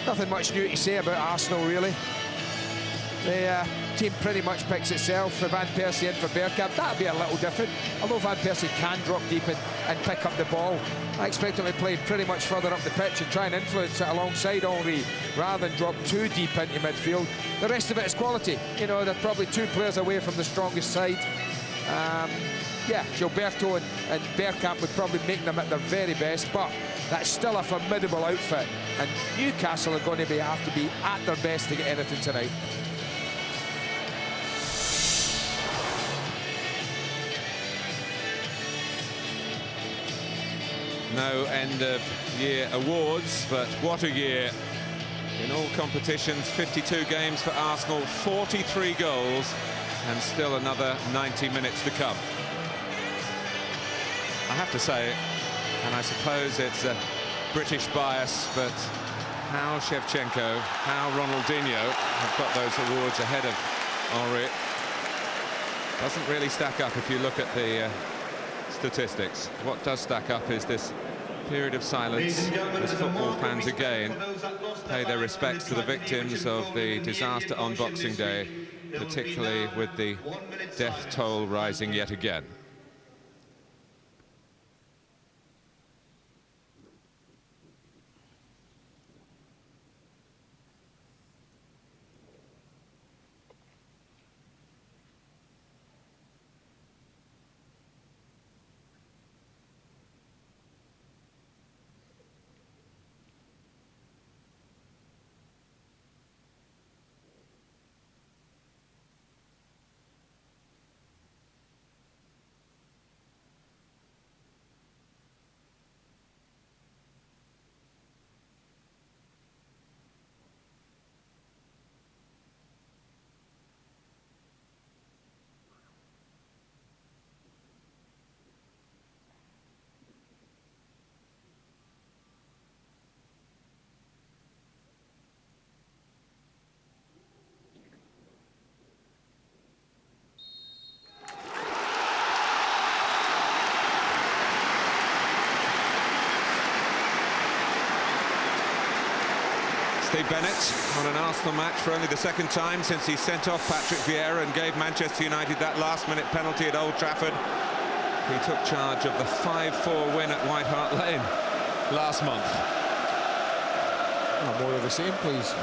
Nothing much new to say about Arsenal, really. The team pretty much picks itself. For Van Persie in for Bergkamp, that'll be a little different. Although Van Persie can drop deep and pick up the ball, I expect him to play pretty much further up the pitch and try and influence it alongside Henry, rather than drop too deep into midfield. The rest of it is quality. You know, they're probably 2 players away from the strongest side. Yeah, Gilberto and Bergkamp would probably make them at their very best, but that's still a formidable outfit, and Newcastle are going to have to be at their best to get anything tonight. No end-of-year awards, but what a year. In all competitions, 52 games for Arsenal, 43 goals, and still another 90 minutes to come. I have to say, and I suppose it's a British bias, but how Shevchenko, how Ronaldinho have got those awards ahead of Henry doesn't really stack up if you look at the statistics. What does stack up is this period of silence as football fans again pay their respects to the victims of the disaster on Boxing Day, particularly with the death toll rising yet again. Steve Bennett on an Arsenal match for only the 2nd time since he sent off Patrick Vieira and gave Manchester United that last-minute penalty at Old Trafford. He took charge of the 5-4 win at White Hart Lane last month. Oh, more of the same, please.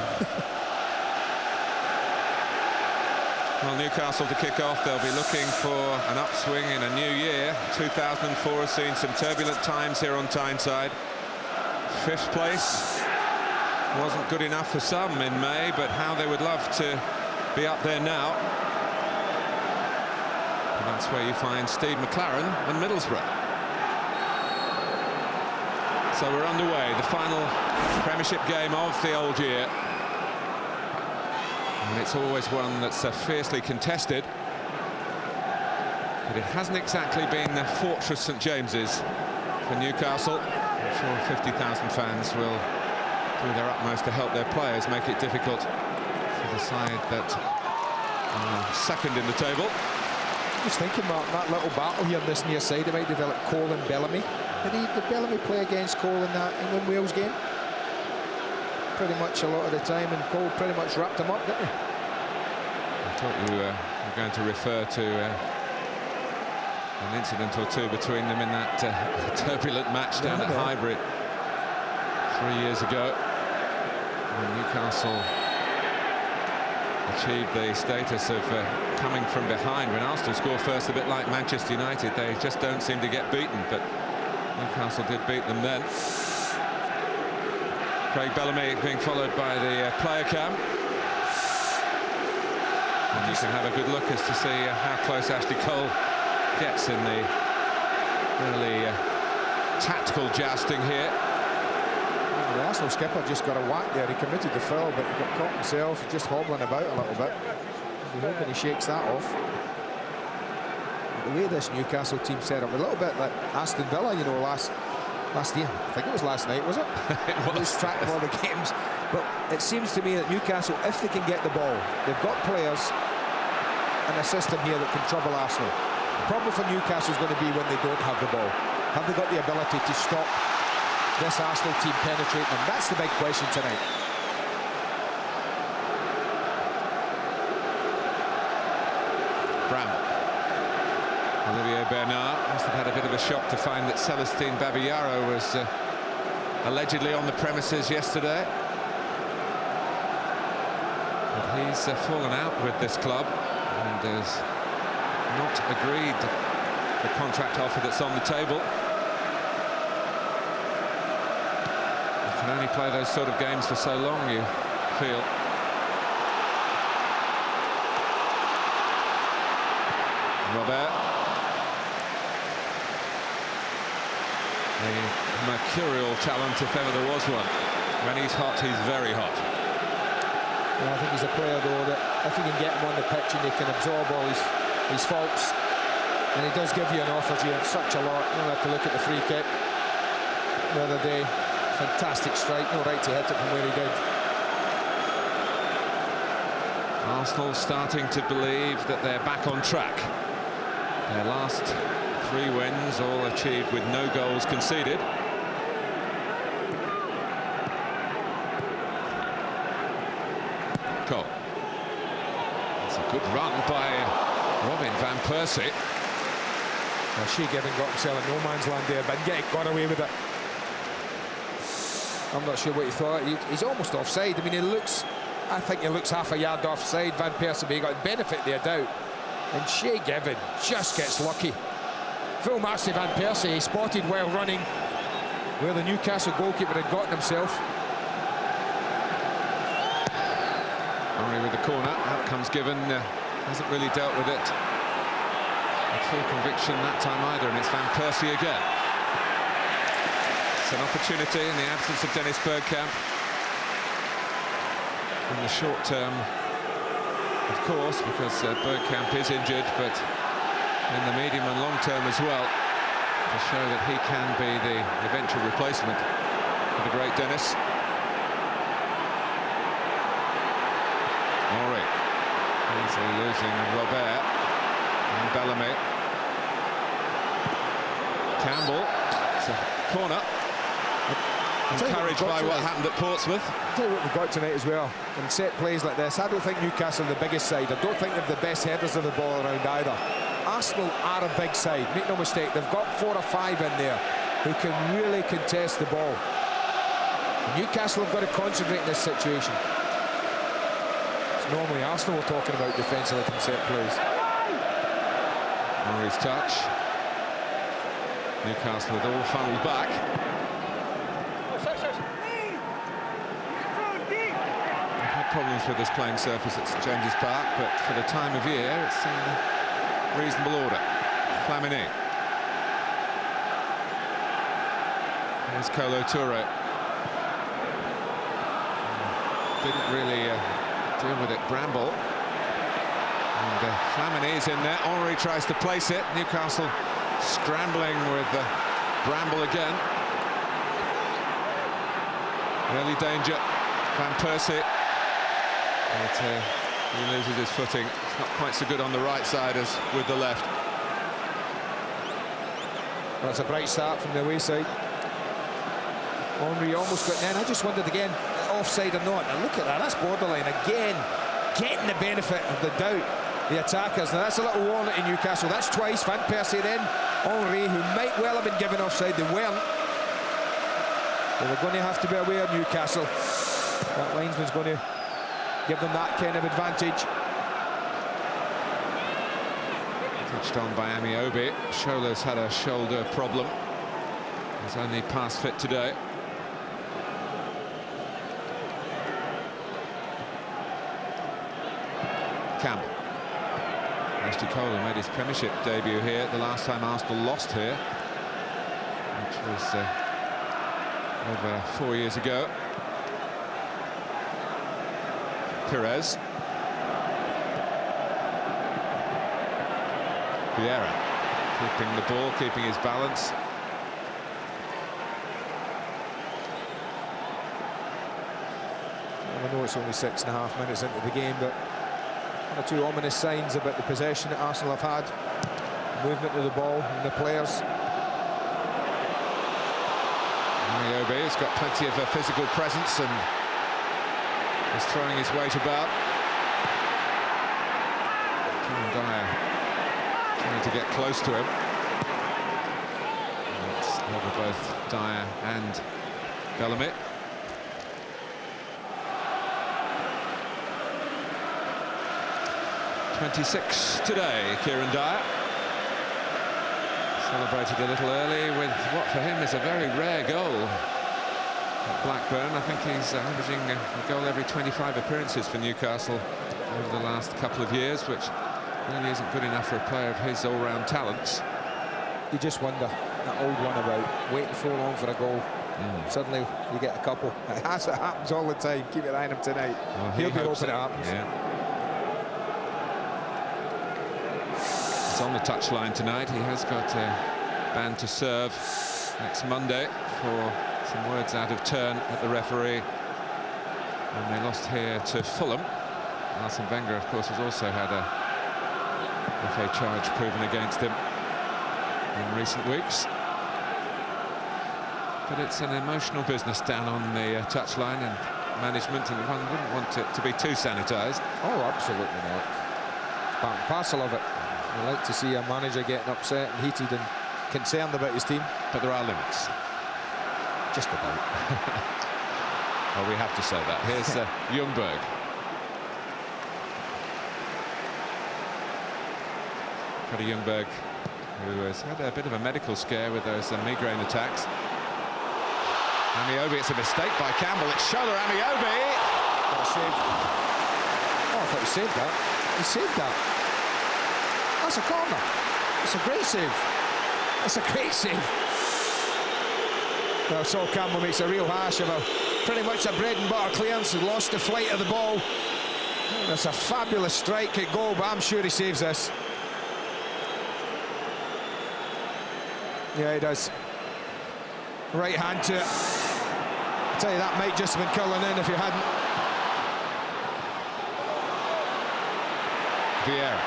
Well, Newcastle to kick off, they'll be looking for an upswing in a new year. 2004 has seen some turbulent times here on Tyneside. 5th place wasn't good enough for some in May, but how they would love to be up there now. And that's where you find Steve McLaren and Middlesbrough. So we're underway, the final Premiership game of the old year. And it's always one that's fiercely contested. But it hasn't exactly been the fortress St James's for Newcastle. I'm sure 50,000 fans will do their utmost to help their players make it difficult for the side that are 2nd in the table. Just thinking, Mark, that little battle here on this near side, they might develop Cole and Bellamy. Did Bellamy play against Cole in that England-Wales game? Pretty much a lot of the time, and Cole pretty much wrapped him up, didn't he? I thought you were going to refer to an incident or two between them in that turbulent match down at Highbury 3 years ago, when Newcastle achieved the status of coming from behind. When Arsenal score first, a bit like Manchester United, they just don't seem to get beaten, but Newcastle did beat them then. Craig Bellamy being followed by the player cam. And you can have a good look as to see how close Ashley Cole gets in the really tactical jousting here. The Arsenal skipper just got a whack there. He committed the foul, but he got caught himself, just hobbling about a little bit. We're hoping he shakes that off. But the way this Newcastle team set up, a little bit like Aston Villa, you know, last year. I think it was last night, was it? It was. Lose track of all the games. But it seems to me that Newcastle, if they can get the ball, they've got players and a system here that can trouble Arsenal. The problem for Newcastle is going to be when they don't have the ball. Have they got the ability to stop this Arsenal team penetrating them? That's the big question tonight. Bramble. Olivier Bernard must have had a bit of a shock to find that Celestine Babillaro was allegedly on the premises yesterday. But he's fallen out with this club and has not agreed the contract offer that's on the table. You can only play those sort of games for so long, you feel. Robert. The mercurial talent, if ever there was one. When he's hot, he's very hot. Yeah, I think he's a player, though, that if you can get him on the pitch and he can absorb all his faults, and he does give you and offers you such a lot. You don't have to look at the free kick the other day. Fantastic strike, no right to hit it from where he did. Arsenal starting to believe that they're back on track. Their last 3 wins, all achieved with no goals conceded. Cole. It's a good run by Robin van Persie. Well, Given got himself in no man's land there, but got away with it. I'm not sure what he thought. He's almost offside. I mean, I think he looks half a yard offside. Van Persie, but he got the benefit of the doubt. And Given just gets lucky. Full marks to Van Persie. He spotted while running where the Newcastle goalkeeper had gotten himself. Henry with the corner. Out comes Given. Hasn't really dealt with it with full conviction that time either, and it's Van Persie again. It's an opportunity in the absence of Dennis Bergkamp. In the short term, of course, because Bergkamp is injured, but in the medium and long term as well, to show that he can be the eventual replacement for the great Dennis. Henry, easily losing Robert and Bellamy. Campbell, it's a corner. Encouraged by what happened at Portsmouth. I'll tell you what we've got tonight as well. In set plays like this, I don't think Newcastle are the biggest side. I don't think they're the best headers of the ball around either. Arsenal are a big side, make no mistake. They've got 4 or 5 in there who can really contest the ball. Newcastle have got to concentrate in this situation. It's normally Arsenal we're talking about defensively from set plays. Henry's touch. Newcastle with all funneled back. Problems with this playing surface at St James's Park, but for the time of year it's in reasonable order. Flamini. Here's Kolo Touré. Didn't really deal with it, Bramble. And Flamini is in there. Henry tries to place it. Newcastle scrambling with Bramble again. Early danger. Van Persie. But he loses his footing. It's not quite so good on the right side as with the left. Well, it's a bright start from the away side. Henry almost got in. I just wondered again, offside or not. Now look at that, that's borderline. Again, getting the benefit of the doubt, the attackers. Now that's a little warning in Newcastle. That's twice. Van Persie then Henry, who might well have been given offside. They weren't. They were going to have to be aware of Newcastle. That linesman's going to give them that kind of advantage. Touched on by Amiobi. Shola's had a shoulder problem. He's only pass fit today. Campbell. Ashley Cole made his Premiership debut here the last time Arsenal lost here, which was over 4 years ago. Perez. Vieira keeping the ball, keeping his balance. I know it's only 6.5 minutes into the game, but one or two ominous signs about the possession that Arsenal have had, movement of the ball and the players. Amiobi has got plenty of physical presence and is throwing his weight about. Kieran Davies trying to get close to him. It's over both Dyer and Bellamy. "26 today, Kieran Dyer. Celebrated a little early with what for him is a very rare goal at Blackburn. I think he's averaging a goal every 25 appearances for Newcastle over the last couple of years, which really isn't good enough for a player of his all-round talents. You just wonder, that old one about waiting so long for a goal. Suddenly you get a couple. That's what happens all the time. Keep your eye on him tonight. Well, He'll be hoping it happens. Yeah. He's on the touchline tonight. He has got a ban to serve next Monday for some words out of turn at the referee. And they lost here to Fulham. Arsene Wenger, of course, has also had a FA charge proven against him in recent weeks. But it's an emotional business down on the touchline, and management, and one wouldn't want it to be too sanitised. Oh, absolutely not. It's part and parcel of it. I like to see a manager getting upset and heated and concerned about his team. But there are limits. Just about. Well, we have to say that. Here's Ljungberg. Freddie Ljungberg, who has had a bit of a medical scare with those migraine attacks. Amiobi, it's a mistake by Campbell. It's shoulder Amiobi. What a save. Oh, I thought he saved that. He saved that. That's a corner. It's a great save. That's a great save. Well, Sol Campbell makes a real hash of a pretty much a bread and butter clearance. He lost the flight of the ball. That's a fabulous strike at goal, but I'm sure he saves this. Yeah, he does. Right hand to it. I tell you, that might just have been curling in if you hadn't. Vieira.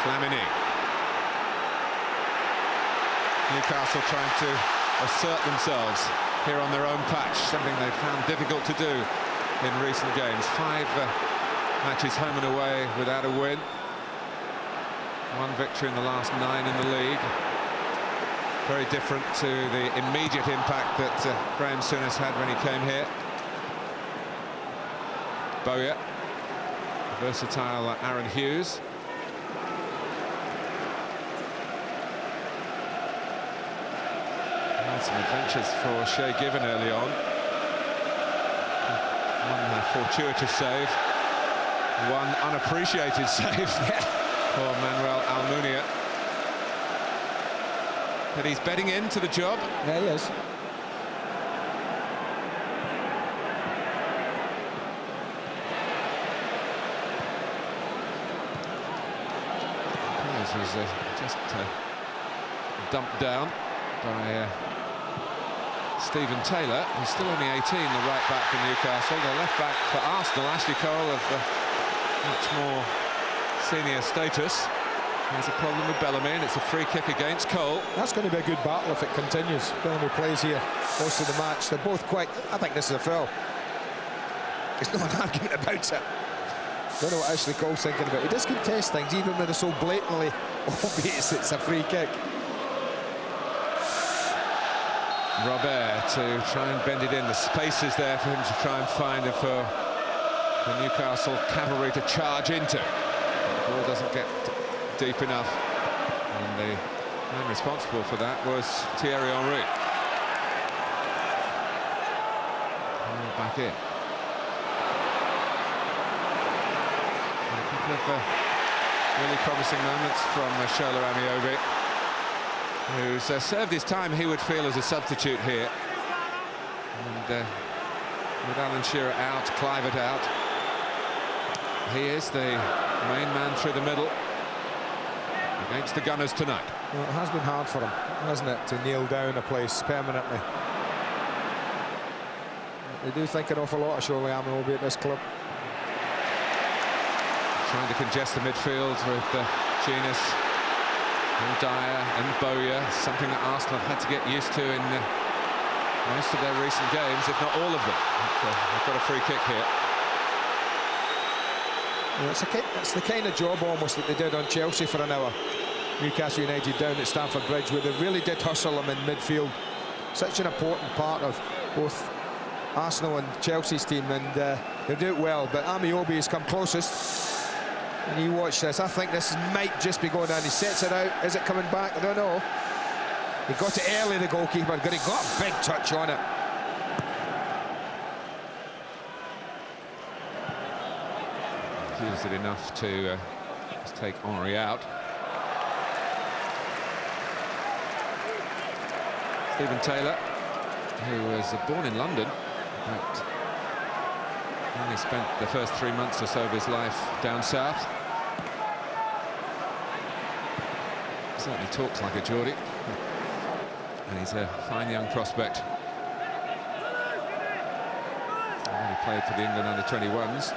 Flamini. Newcastle trying to assert themselves here on their own patch, something they've found difficult to do in recent games. 5 matches home and away without a win. 1 victory in the last 9 in the league. Very different to the immediate impact that Graham Souness had when he came here. Bowyer, versatile Aaron Hughes. Had some adventures for Shea Given early on. One fortuitous save, one unappreciated save for Manuel Almunia. But he's bedding into the job. Yeah, he is. This was just dumped down by Stephen Taylor, who's still only 18, the right back for Newcastle. The left back for Arsenal, Ashley Cole, of much more senior status. There's a problem with Bellamy, and it's a free kick against Cole. That's going to be a good battle if it continues. Bellamy plays here most of the match. They're both quite... I think this is a foul. There's no argument about it. Don't know what Ashley Cole's thinking about. He does contest things, even when they're so blatantly obvious it's a free kick. Robert to try and bend it in. The space is there for him to try and find, and for the Newcastle cavalry to charge into. The ball doesn't get deep enough, and the man responsible for that was Thierry Henry. Back in. And a couple of really promising moments from Shola Amiobi, who's served his time, he would feel, as a substitute here. And with Alan Shearer out, Clivert out, he is the main man through the middle against the Gunners tonight. Well, it has been hard for him, hasn't it, to nail down a place permanently. They do think an awful lot of Shola Amiobi at this club. Trying to congest the midfield with Jenas and Dyer and Bowyer, something that Arsenal have had to get used to in most of their recent games, if not all of them. They've got a free kick here. Yeah, it's the kind of job almost that they did on Chelsea for an hour. Newcastle United down at Stamford Bridge, where they really did hustle them in midfield. Such an important part of both Arsenal and Chelsea's team, and they do it well. But Amiobi has come closest, and you watch this. I think this might just be going down. He sets it out. Is it coming back? I don't know. He got it early, the goalkeeper, but he got a big touch on it. Used it enough to just take Henry out. Stephen Taylor, who was born in London, but only spent the first 3 months or so of his life down south. Certainly talks like a Geordie, and he's a fine young prospect. He played for the England under-21s.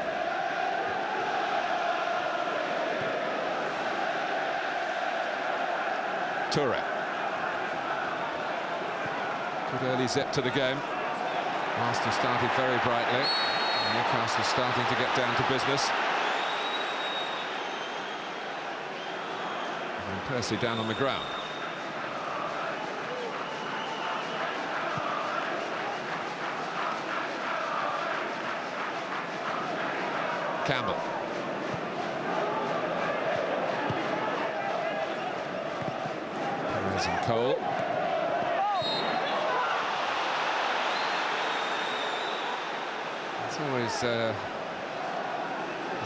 Toure. Good early zip to the game. Arsenal started very brightly. Newcastle starting to get down to business. And Percy down on the ground. Campbell. Perez and Cole. It's always a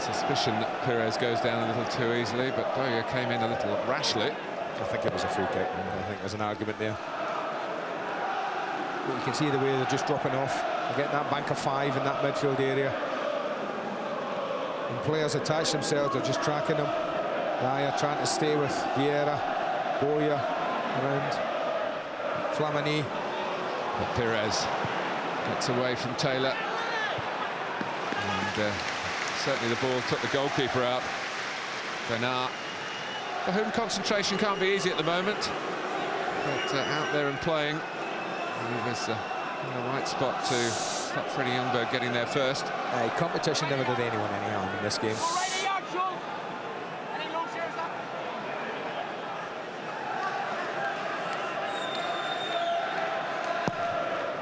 suspicion that Perez goes down a little too easily, but Bowyer came in a little rashly. I think it was a free kick, and I think there's an argument there. But you can see the way they're just dropping off. They're getting that bank of 5 in that midfield area. When players attach themselves, they're just tracking them. Dyer trying to stay with Vieira, Bowyer around Flamini. But Perez gets away from Taylor. And certainly the ball took the goalkeeper out. Bernard, for whom concentration can't be easy at the moment. But out there and playing. He was in the right spot to stop Freddie Ljungberg getting there first. Competition never did anyone any harm in this game.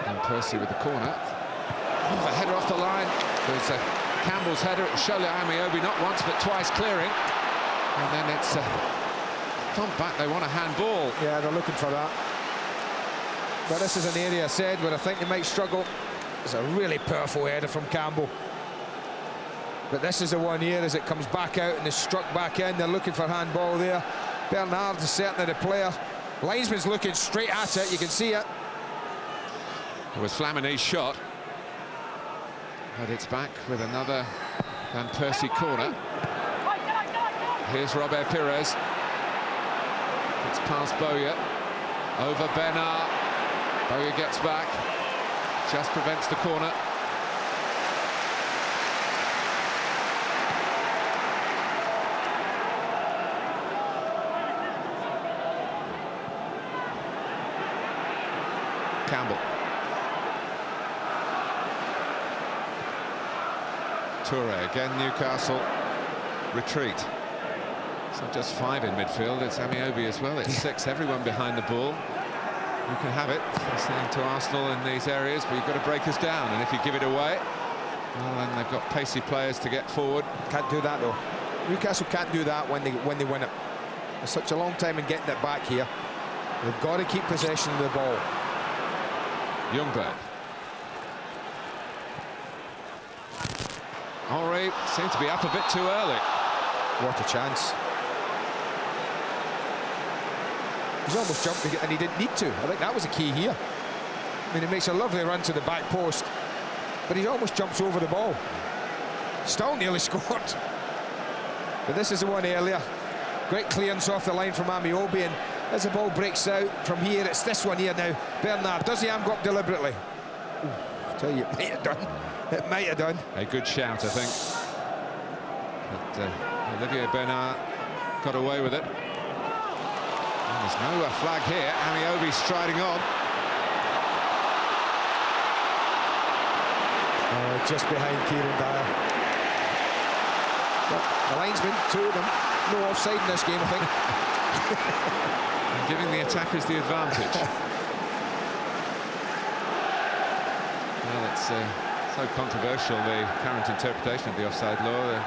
And Percy with the corner. Oh, the header off the line. There's Campbell's header. It was Shola Amiobi not once but twice clearing. And then it's thumped back. They want a handball. Yeah, they're looking for that. But this is an area, I said, where I think they might struggle. It's a really powerful header from Campbell. But this is the one here as it comes back out and is struck back in. They're looking for handball there. Bernard is certainly the player. Linesman's looking straight at it. You can see it. It was Flamini's shot. But it's back with another Van Persie corner. Here's Robert Pires. It's past Bowyer. Over Bernard. Bowyer gets back. Just prevents the corner. Campbell. Toure, again Newcastle retreat. It's not just 5 in midfield, it's Amiobi as well. It's 6, everyone behind the ball. You can have it, I'm saying to Arsenal in these areas, but you've got to break us down, and if you give it away, well, then they've got pacey players to get forward. Can't do that though. Newcastle can't do that when they win it. It's such a long time in getting it back here. They've got to keep possession of the ball. Ljungberg. Henry seemed to be up a bit too early. What a chance. He's almost jumped and he didn't need to. I think that was the key here. I mean, he makes a lovely run to the back post, but he almost jumps over the ball. Still nearly scored. But this is the one earlier. Great clearance off the line from Amiobi, and as the ball breaks out from here, it's this one here now. Bernard, does he go up deliberately? Ooh, I tell you, it might have done. It might have done. A good shout, I think. But Olivier Bernard got away with it. And there's no flag here. Amiobi striding on. Just behind Kieran Davies. But the linesman, 2 of them, no offside in this game, I think. And giving the attackers the advantage. Well, it's so controversial, the current interpretation of the offside law. There are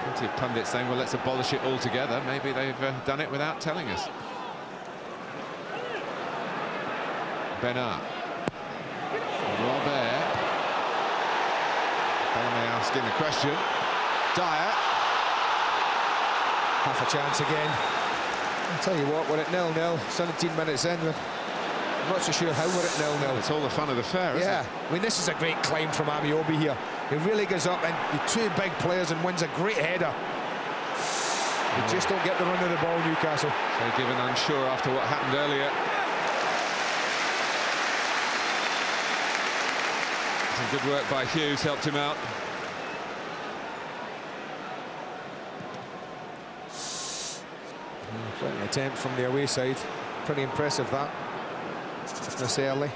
plenty of pundits saying, well, let's abolish it altogether. Maybe they've done it without telling us. Bernard. Robert. Bellamy asking the question. Dyer. Half a chance again. I'll tell you what, we're at 0-0, 17 minutes in. I'm not so sure how we're at 0-0. It's all the fun of the fair, isn't it? Yeah, I mean, this is a great climb from Amiobi here. He really goes up and the two big players and wins a great header. They just don't get the run of the ball, Newcastle. So given unsure after what happened earlier. Some good work by Hughes, helped him out. Plenty attempt from the away side. Pretty impressive, that. This early.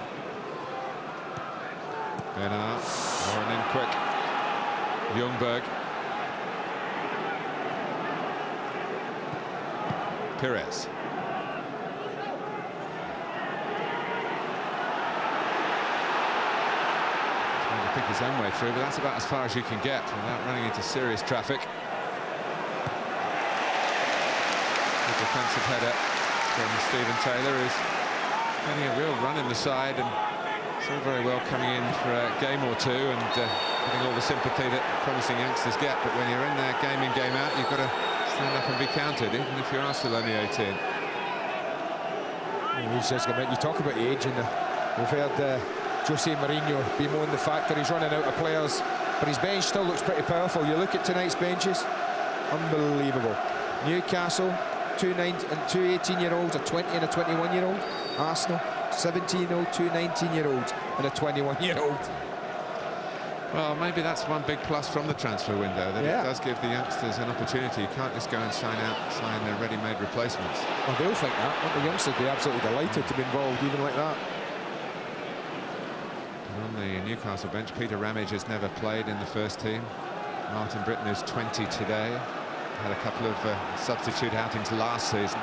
Bernard, Warren in quick. Ljungberg. Perez. Trying to pick his own way through, but that's about as far as you can get without running into serious traffic. Good defensive header from Stephen Taylor, who's getting a real run in the side, and it's all very well coming in for a game or two and getting all the sympathy that promising youngsters get, but when you're in there game in, game out, you've got to stand up and be counted, even if you are still only 18. You talk about age, and we've heard Jose Mourinho bemoan the fact that he's running out of players, but his bench still looks pretty powerful. You look at tonight's benches, unbelievable. Newcastle, two 18-year-olds, a 20 and a 21-year-old. Arsenal, 17-year-old, two 19-year-olds, and a 21-year-old. Well, maybe that's one big plus from the transfer window, that yeah, it does give the youngsters an opportunity. You can't just go and sign their ready-made replacements. Well, they'll think that. Won't the youngsters be absolutely delighted to be involved, even like that? And on the Newcastle bench, Peter Ramage has never played in the first team. Martin Britton, who's 20 today, had a couple of substitute outings last season.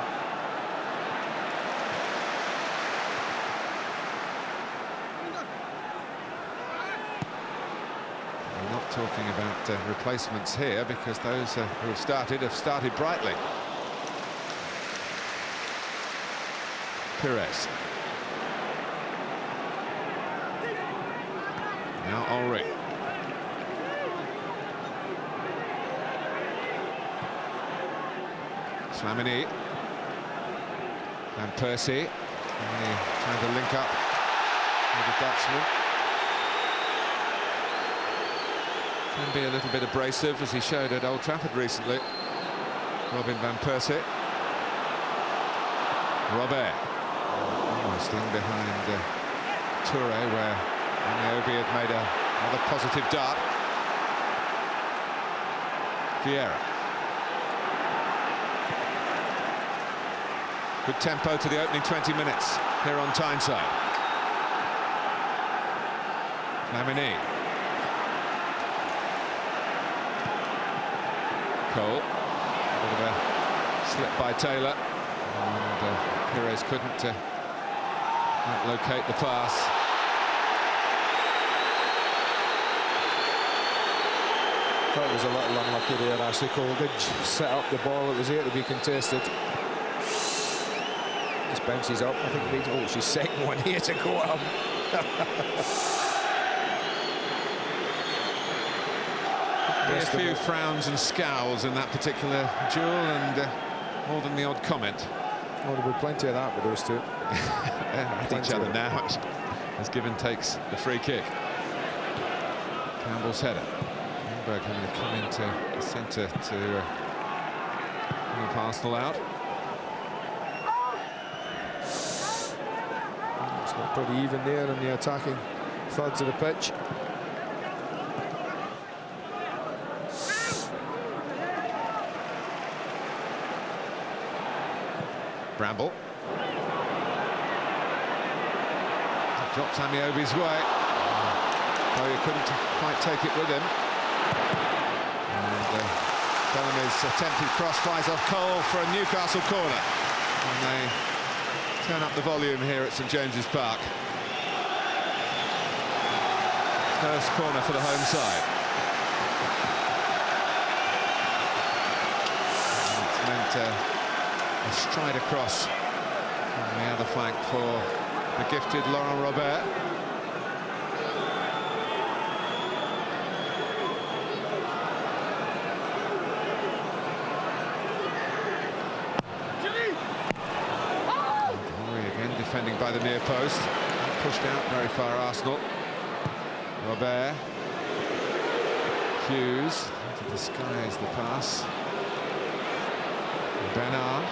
We're not talking about replacements here, because those who have started brightly. Perez. Now Ulrich. Flamini. Van Persie. Trying to link up with the Dutchman. Can be a little bit abrasive, as he showed at Old Trafford recently. Robin Van Persie. Robert. Almost in behind Toure, where Amiobi had made another positive dart. Vieira. Good tempo to the opening 20 minutes here on Tyneside. Flamini. Cole. A bit of a slip by Taylor. And Perez couldn't locate the pass. Thought it was a little unlucky there. Ashley Cole did set up the ball. It was there to be contested. Just bounces up. I think he makes, she's second one here to go up. A few frowns and scowls in that particular duel, and more than the odd comment. Oh, there'll be plenty of that with those two. At each other now, as Given takes the free kick. Campbell's header. Thornburgh having to come into the centre to help Arsenal out. It's not pretty even there in the attacking thirds of the pitch. Bramble. Drops Amiobi's way. Though he couldn't quite take it with him. And Bellamy's attempted cross flies off Cole for a Newcastle corner. And they turn up the volume here at St James's Park. First corner for the home side. It's meant a stride across on the other flank for the gifted Laurent Robert. Defending by the near post, pushed out very far Arsenal. Robert, Hughes to disguise the pass. Bernard.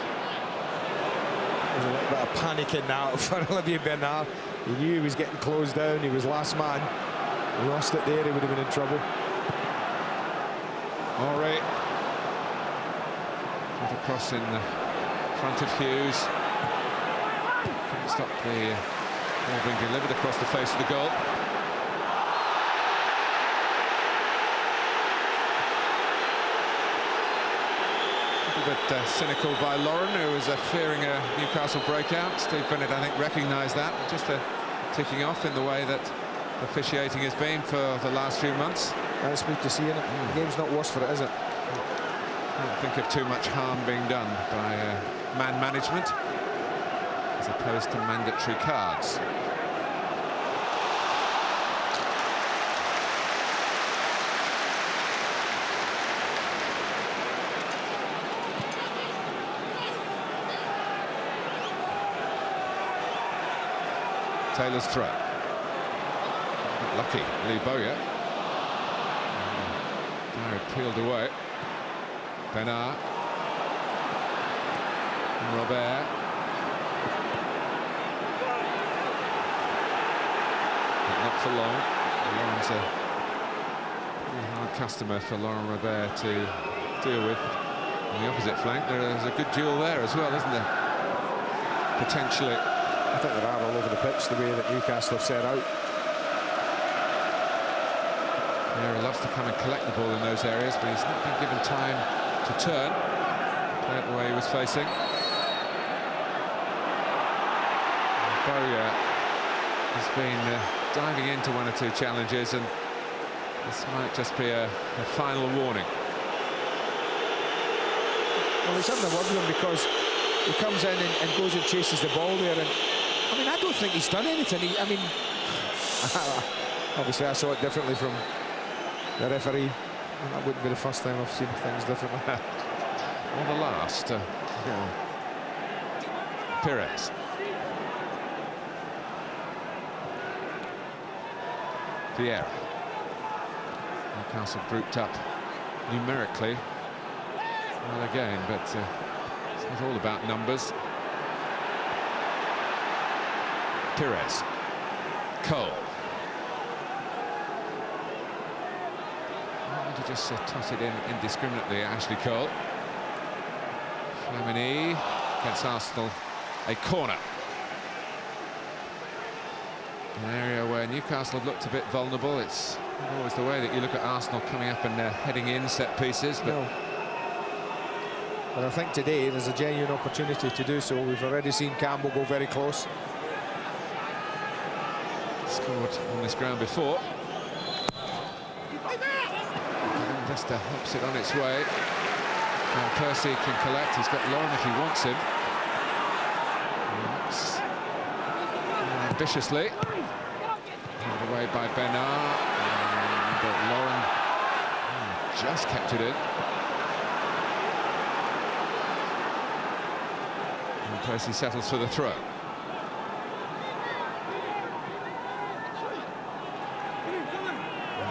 There's a little bit of panic in that for Olivier Bernard. He knew he was getting closed down. He was last man. He lost it there. He would have been in trouble. Henry. Put across in the front of Hughes. Stop the ball being delivered across the face of the goal. A little bit cynical by Lauren, who was fearing a Newcastle breakout. Steve Bennett, I think, recognised that. Just ticking off in the way that officiating has been for the last few months. That's good to see, isn't it? The game's not worse for it, is it? Can't think of too much harm being done by man management, as opposed to mandatory cards. Taylor's throw. Not lucky, Lee Bowyer. Peeled away. Bernard. Robert. Not for long. Lauren's a pretty hard customer for Laurent Robert to deal with. On the opposite flank, there's a good duel there as well, isn't there? Potentially. I think they're all over the pitch, the way that Newcastle have set out. He loves to come and collect the ball in those areas, but he's not been given time to turn. Play it the way he was facing. Bowyer has been diving into one or two challenges, and this might just be a final warning. Well, he's having a word with him because he comes in and goes and chases the ball there, and I mean, I don't think he's done anything. I mean, obviously I saw it differently from the referee. That wouldn't be the first time I've seen things differently. Or the last. Yeah. Pires. Vieira. Newcastle grouped up numerically well again, but it's not all about numbers. Pires. Cole. To just toss it in indiscriminately, Ashley Cole. Flamini against Arsenal, a corner. An area where Newcastle have looked a bit vulnerable. It's not always the way that you look at Arsenal coming up and heading in set pieces, but no. But I think today there's a genuine opportunity to do so. We've already seen Campbell go very close. Scored on this ground before. Just helps it on its way. And Percy can collect. He's got Lauren if he wants him. Ambitiously. Held away by Bernard. But Lauren just kept it in. And Percy settles for the throw.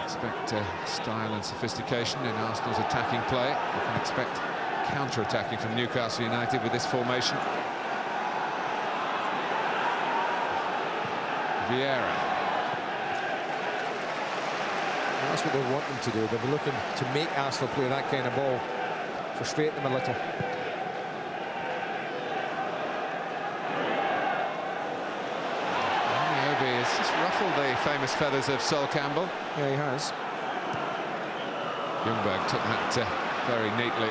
Expect style and sophistication in Arsenal's attacking play. You can expect counter-attacking from Newcastle United with this formation. Vieira. Well, that's what they want them to do. They'll be looking to make Arsenal play that kind of ball, frustrate them a little. He's just ruffled the famous feathers of Sol Campbell. Yeah, he has. Ljungberg took that very neatly.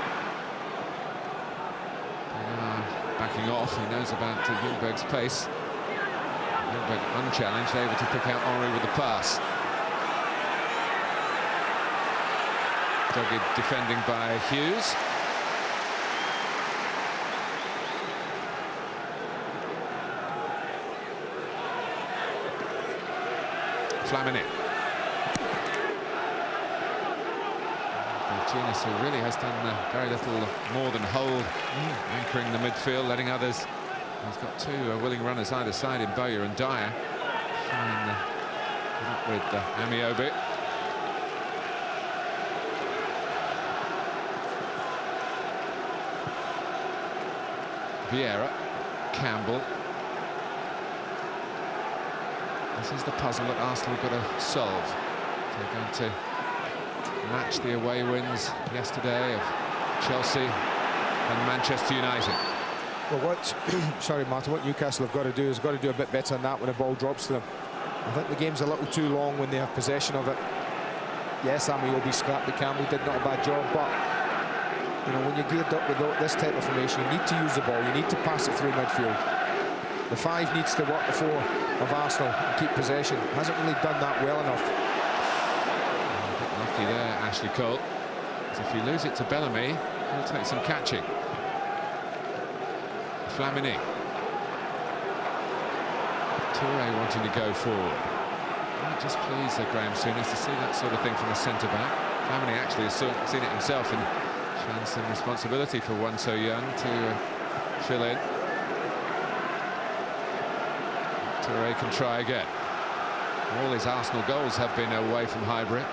Backing off, he knows about Ljungberg's pace. Ljungberg unchallenged, able to pick out Henry with the pass. Dogged defending by Hughes. Flamini. Genius, who really has done very little more than hold, anchoring the midfield, letting others. He's got two willing runners either side in Bowyer and Dyer. And up with Amiobi. Vieira, Campbell. This is the puzzle that Arsenal have got to solve. They're going to match the away wins yesterday of Chelsea and Manchester United. Well, sorry, Martin, what Newcastle have got to do is got to do a bit better than that when the ball drops to them. I think the game's a little too long when they have possession of it. Yes, Amiobi scrapped the Campbell, did not a bad job, but you know, when you're geared up with this type of formation, you need to use the ball, you need to pass it through midfield. The 5 needs to work the 4 of Arsenal and keep possession. Hasn't really done that well enough. A bit lucky there, Ashley Cole. Because if you lose it to Bellamy, he'll take some catching. Flamini. Toure wanting to go forward. Might just please Graham Souness to see that sort of thing from a centre-back. Flamini actually has seen it himself and shown some responsibility for one so young to fill in. Toure can try again. All his Arsenal goals have been away from Highbury.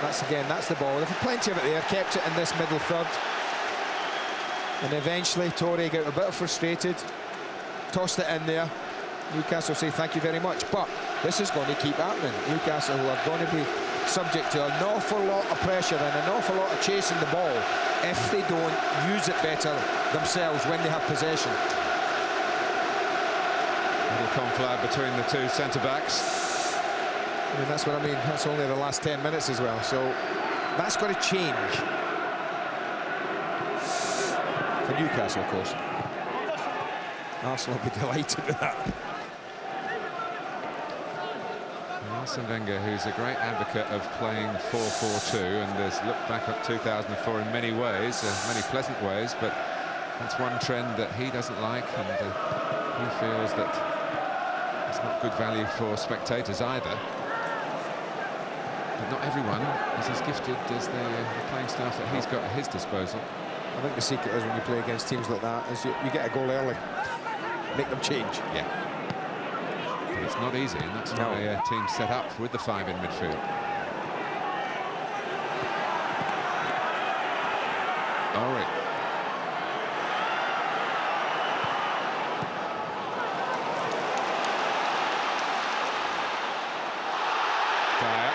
That's the ball. They've had plenty of it there, kept it in this middle third. And eventually Toure got a bit frustrated, tossed it in there. Newcastle say thank you very much, but this is going to keep happening. Newcastle are going to be subject to an awful lot of pressure and an awful lot of chasing the ball if they don't use it better themselves when they have possession. Little conflict between the two centre-backs. I mean, that's what I mean. That's only the last 10 minutes as well, so that's got to change. For Newcastle, of course. Arsenal will be delighted with that. Arsene Wenger, who's a great advocate of playing 4-4-2 and has looked back at 2004 in many ways, many pleasant ways, but that's one trend that he doesn't like, and he feels that it's not good value for spectators either. But not everyone is as gifted as the playing staff that he's got at his disposal. I think the secret is when you play against teams like that is you get a goal early, make them change. Yeah. But it's not easy, and that's why a team set up with the 5 in midfield. Henry. Dyer.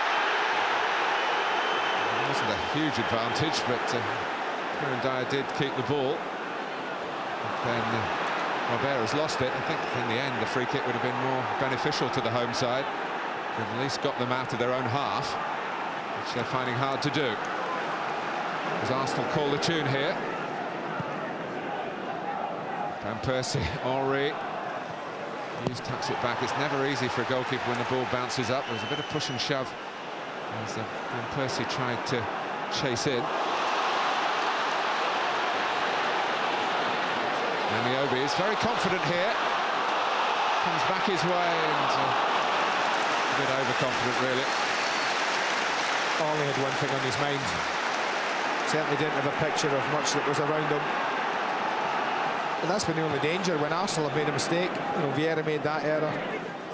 It wasn't a huge advantage, but Kieran Dyer did keep the ball. Then Barber's lost it. I think in the end the free kick would have been more beneficial to the home side. They've at least got them out of their own half, which they're finding hard to do. As Arsenal call the tune here. Van Persie, Henry. Hughes tucks it back. It's never easy for a goalkeeper when the ball bounces up. There was a bit of push and shove as Van Persie tried to chase in. Amiobi is very confident here. Comes back his way and a bit overconfident, really. Ollie had one thing on his mind. Certainly didn't have a picture of much that was around him. And that's been the only danger when Arsenal have made a mistake. You know, Vieira made that error.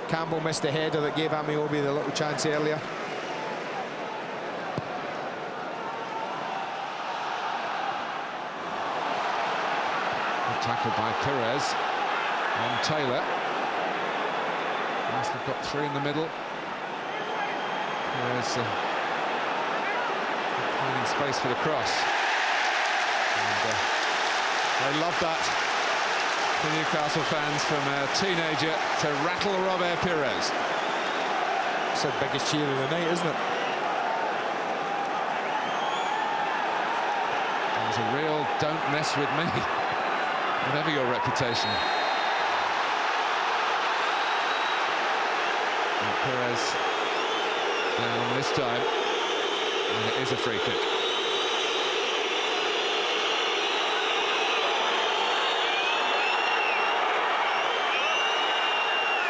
Campbell missed a header that gave Amiobi the little chance earlier. Tackled by Perez on Taylor. Arsenal got 3 in the middle. Perez finding space for the cross. And they love that, the Newcastle fans, from a teenager to rattle Robert Perez. It's the biggest cheer of the night, isn't it? It's a real don't mess with me, whatever your reputation. And Perez down this time, and it is a free kick.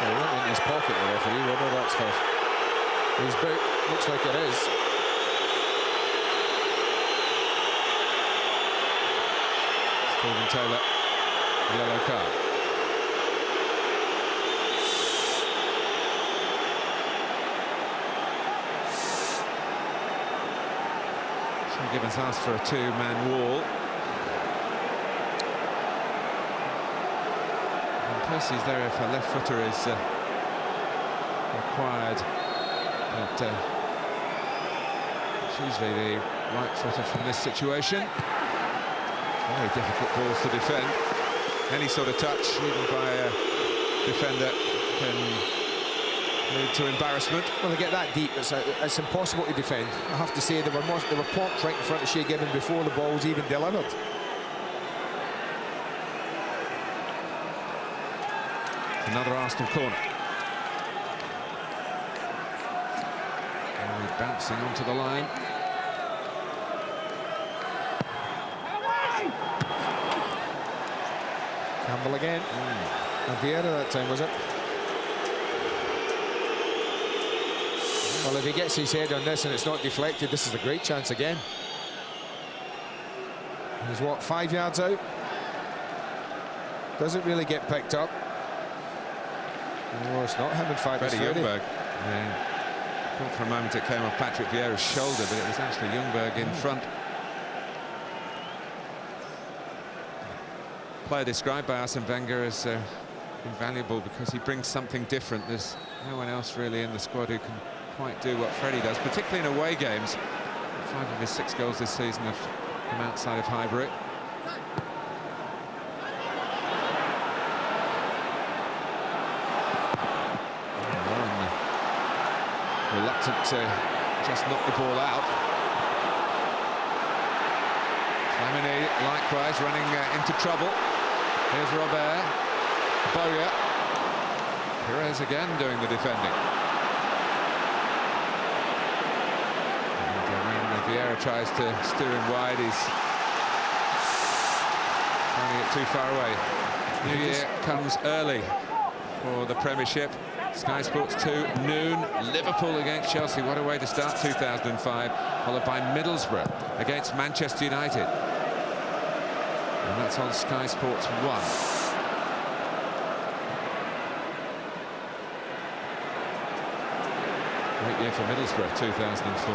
Well, he went in his pocket, the referee, whether that's for his boot. Looks like it is. Stephen Taylor, yellow card. So Gibbons asked for a two-man wall. And Percy's there if a left footer is required, but it's usually the right footer from this situation. Very difficult balls to defend. Any sort of touch, even by a defender, can lead to embarrassment. Well, they get that deep, it's impossible to defend. I have to say, they were plonked right in front of Shea Gibbon before the ball was even delivered. Another Arsenal corner. And bouncing onto the line. Campbell again. And Vieira that time, was it? Well, if he gets his head on this and it's not deflected, this is a great chance again. He's, what, 5 yards out? Doesn't really get picked up. Oh, it's not him in 5. Freddie Ljungberg. Yeah. I thought for a moment it came off Patrick Vieira's shoulder, but it was actually Ljungberg in front. Player described by Arsene Wenger as invaluable because he brings something different. There's no one else really in the squad who can quite do what Freddie does, particularly in away games. 5 of his 6 goals this season have come outside of Highbury. Reluctant to just knock the ball out. Flamini likewise running into trouble. Here's Robert. Bowyer. Perez again doing the defending. And when Vieira tries to steer him wide, he's finding it too far away. New Year comes early for the Premiership. Sky Sports 2, noon, Liverpool against Chelsea. What a way to start 2005, followed by Middlesbrough against Manchester United. And that's on Sky Sports 1. Great year for Middlesbrough, 2004.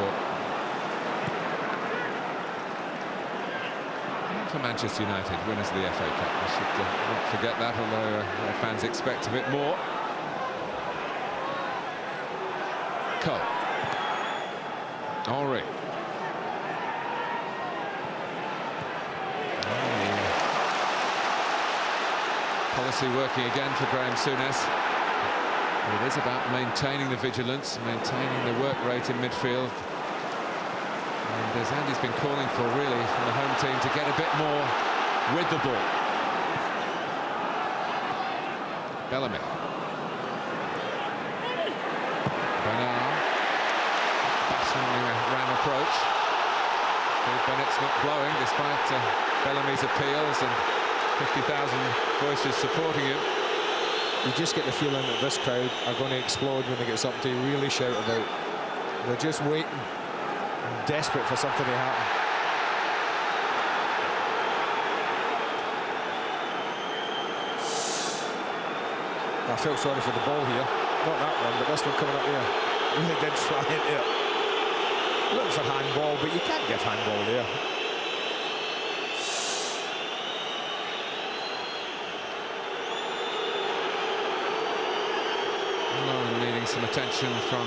And for Manchester United, winners of the FA Cup. We should not forget that, although our fans expect a bit more. Cole. Henry. Policy working again for Graham Souness. It is about maintaining the vigilance, maintaining the work rate in midfield. And as Andy's been calling for, really, from the home team to get a bit more with the ball. Bellamy. Ram approach. Bennett's not blowing despite Bellamy's appeals and 50,000 voices supporting him. You just get the feeling that this crowd are going to explode when they get something to really shout about. They're just waiting, desperate for something to happen. I felt sorry for the ball here. Not that one, but this one coming up here. Really did fly into it. Looking for handball, but you can't give handball there. Lauren needing some attention from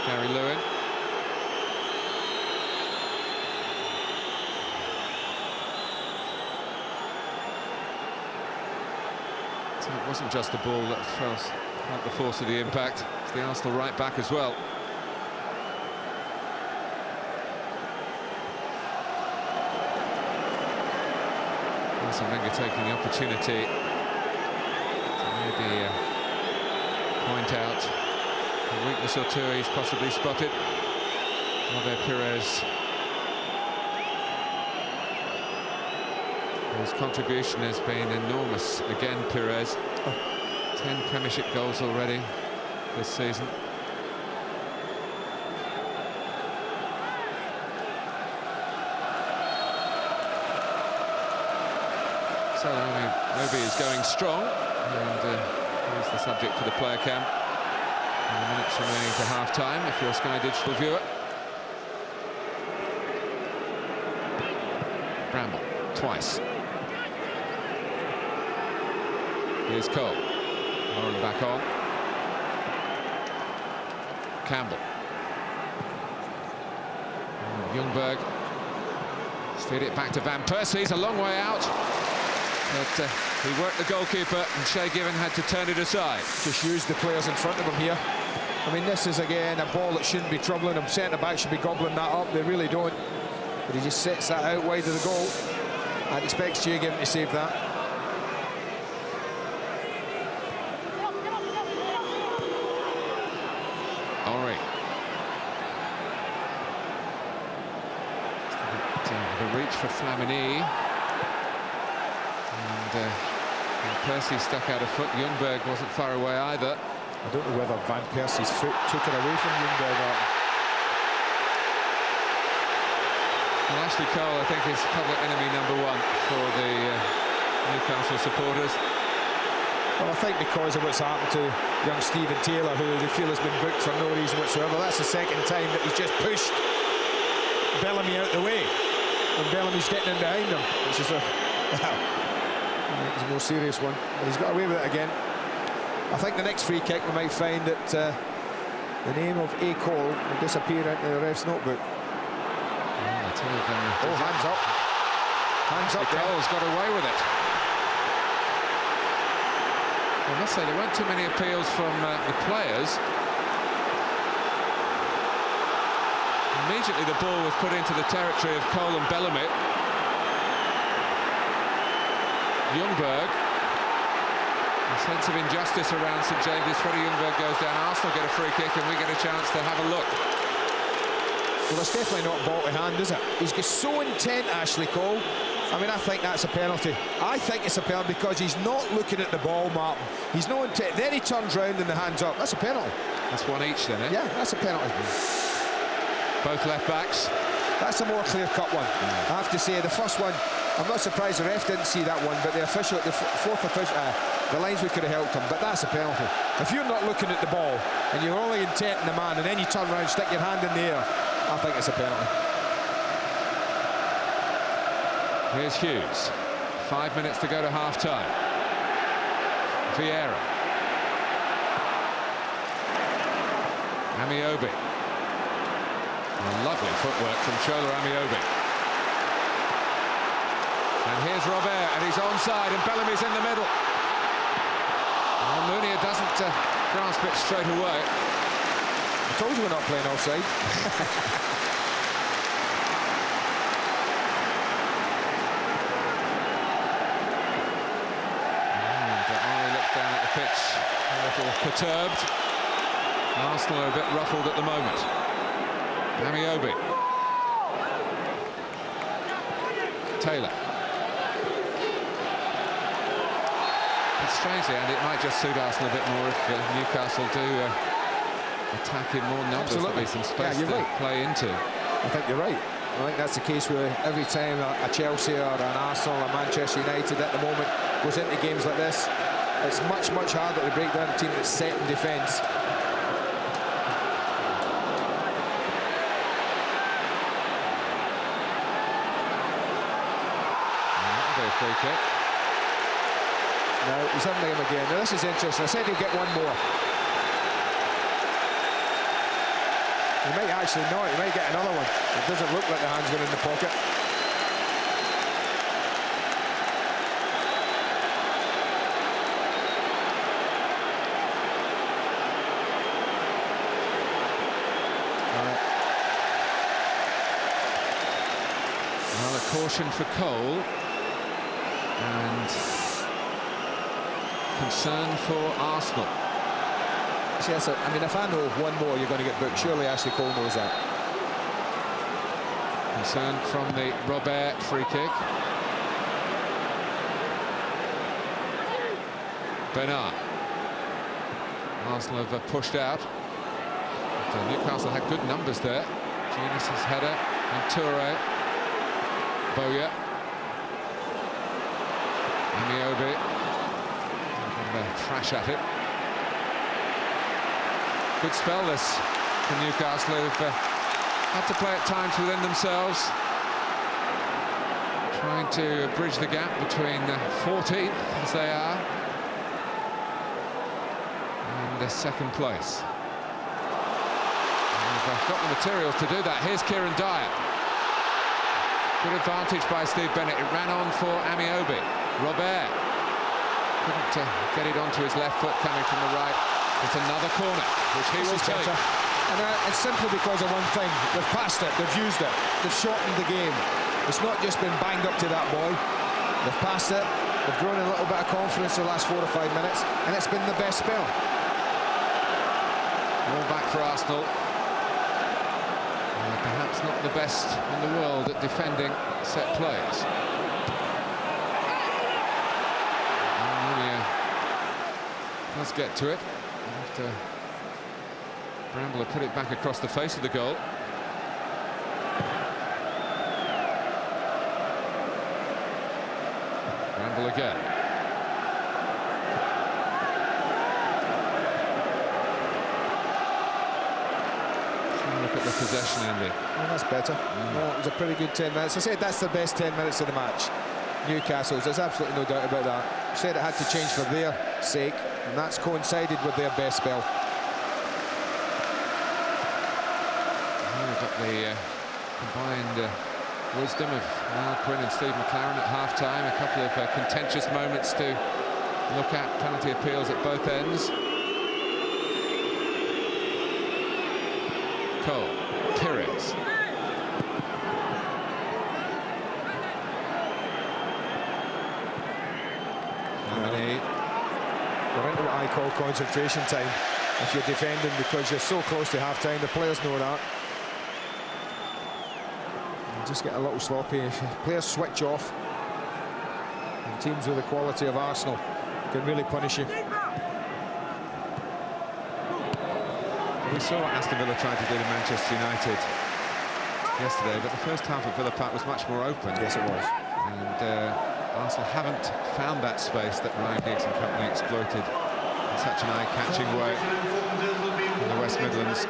Gary Lewin. So it wasn't just the ball that felt the force of the impact. It's the Arsenal right back as well. Arsene Wenger taking the opportunity to maybe point out a weakness or two he's possibly spotted. Robert Pires. His contribution has been enormous. Again, Pires. 10 Premiership goals already this season. So Obi is going strong, and he's the subject for the player cam. And the minutes remaining to half-time, if you're a Sky Digital viewer. Bramble, twice. Here's Cole. Lauren back on. Campbell. Ljungberg. Feed it back to Van Persie. He's a long way out. But he worked the goalkeeper, and Shay Given had to turn it aside. Just used the players in front of him here. I mean, this is, again, a ball that shouldn't be troubling him. Centre-back should be gobbling that up. They really don't. But he just sets that out wide of the goal. I'd expect Shay Given to save that. Henry. The reach for Flamini. And Percy stuck out a foot. Ljungberg wasn't far away either. I don't know whether Van Persie's foot took it away from Ljungberg or... Well, Ashley Cole, I think, is public enemy #1 for the Newcastle supporters. Well, I think because of what's happened to young Stephen Taylor, who they feel has been booked for no reason whatsoever. That's the second time that he's just pushed Bellamy out the way. And Bellamy's getting in behind him, which is a... It's a more serious one, but he's got away with it again. I think the next free kick we might find that the name of A. Cole will disappear into the ref's notebook. Oh, hands up. Hands up. Cole's got away with it. I must say there weren't too many appeals from the players. Immediately the ball was put into the territory of Cole and Bellamy. Ljungberg, a sense of injustice around St James's. Freddie Ljungberg goes down. Arsenal get a free kick, and we get a chance to have a look. Well, it's definitely not ball to hand, is it? He's just so intent, Ashley Cole. I mean, I think that's a penalty. I think it's a penalty because he's not looking at the ball, Martin. He's no intent. Then he turns round and the hand's up. That's a penalty. That's one each, then, eh? Yeah, that's a penalty. Both left backs. That's a more clear-cut one. I have to say, the first one, I'm not surprised the ref didn't see that one, but the official, the fourth official, the lines could have helped him, but that's a penalty. If you're not looking at the ball and you're only intent on the man and then you turn around, stick your hand in the air, I think it's a penalty. Here's Hughes. 5 minutes to go to half-time. Vieira. Amiobi. Lovely footwork from Shola Amiobi. And here's Robert, and he's onside, and Bellamy's in the middle. Well, Mounier doesn't grasp it straight away. I told you we're not playing offside. Henry looks down at the pitch, a little perturbed. Arsenal are a bit ruffled at the moment. Amiobi. Taylor. But strangely, and it might just suit Arsenal a bit more if Newcastle do attack in more numbers. There'll be some space to play into. I think you're right. I think that's the case where every time a Chelsea or an Arsenal or Manchester United at the moment goes into games like this, it's much, much harder to break down a team that's set in defence. Free kick. No, he's having him again. Now this is interesting. I said he'll get one more. He might actually not. He might get another one. It doesn't look like the hand's going in the pocket. Well, a caution for Cole. And concern for Arsenal. Yes, I mean, if I know one more you're going to get booked, surely Ashley Cole knows that. Concern from the Robert free kick. Bain. Arsenal have pushed out. Newcastle had good numbers there. Genius's header and Toure. Bowyer. Amiobi. Thrash at it. Good spell this for Newcastle, who've had to play at times within themselves, trying to bridge the gap between 14th, as they are, and second place. And they've got the materials to do that. Here's Kieran Davies. Good advantage by Steve Bennett. It ran on for Amiobi. Robert couldn't get it onto his left foot coming from the right. It's another corner, which he will take. And it's simply because of one thing. They've passed it, they've used it, they've shortened the game. It's not just been banged up to that boy. They've passed it, they've grown a little bit of confidence in the last 4 or 5 minutes, and it's been the best spell. All back for Arsenal. Perhaps not the best in the world at defending set plays. Let's get to it. After Bramble put it back across the face of the goal. Bramble again. Look at the possession, Andy. Oh, that's better. No, it was a pretty good 10 minutes. I said that's the best 10 minutes of the match. Newcastle's, there's absolutely no doubt about that. I said it had to change for their sake, and that's coincided with their best spell. We've got the combined wisdom of Niall Quinn and Steve McLaren at half-time. A couple of contentious moments to look at, penalty appeals at both ends. Cole, Pires. We're into what I call concentration time. If you're defending because you're so close to half-time, the players know that. You just get a little sloppy. If players switch off, and teams with the quality of Arsenal can really punish you. We saw what Aston Villa tried to do to Manchester United yesterday, but the first half of Villa Park was much more open. Yes, it was. And Arsenal haven't found that space that Ryan Giggs and company exploited in such an eye-catching way in the West Midlands.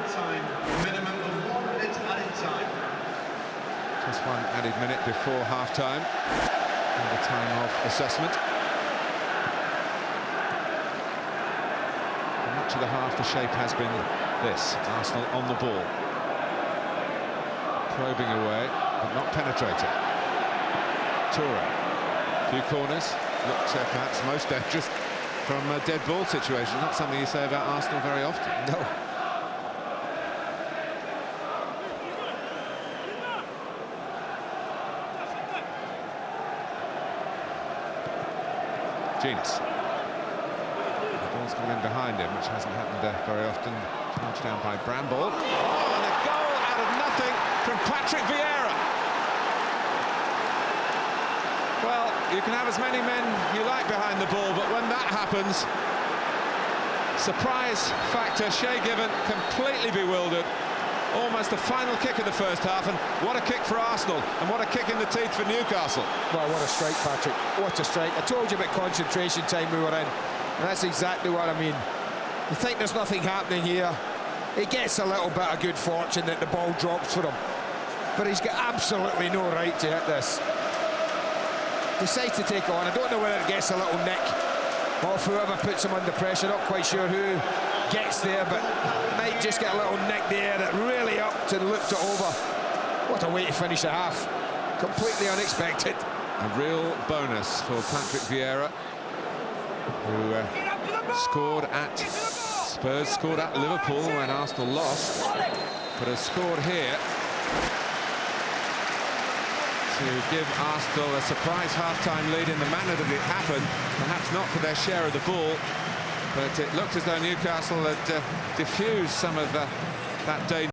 Just one added minute before half-time and the time of assessment. For much of the half, the shape has been this: Arsenal on the ball, probing away, but not penetrating. Toure. Few corners, looked perhaps most dangerous from a dead ball situation. Not something you say about Arsenal very often. No. Genius. The ball's coming in behind him, which hasn't happened very often. Charged down by Bramble. Oh, and a goal out of nothing from Patrick Vieira. Well, you can have as many men you like behind the ball, but when that happens, surprise factor, Shay Given completely bewildered. Almost the final kick of the first half, and what a kick for Arsenal, and what a kick in the teeth for Newcastle. Well, what a strike, Patrick. What a strike. I told you about concentration time we were in, and that's exactly what I mean. You think there's nothing happening here. He gets a little bit of good fortune that the ball drops for him, but he's got absolutely no right to hit this. Decides to take on. I don't know whether it gets a little nick off whoever puts him under pressure. Not quite sure who gets there, but might just get a little nick there that really upped and looked it over. What a way to finish a half. Completely unexpected. A real bonus for Patrick Vieira, who scored at Spurs, scored at Liverpool when Arsenal lost, but has scored here to give Arsenal a surprise half-time lead in the manner that it happened. Perhaps not for their share of the ball, but it looked as though Newcastle had diffused some of that danger.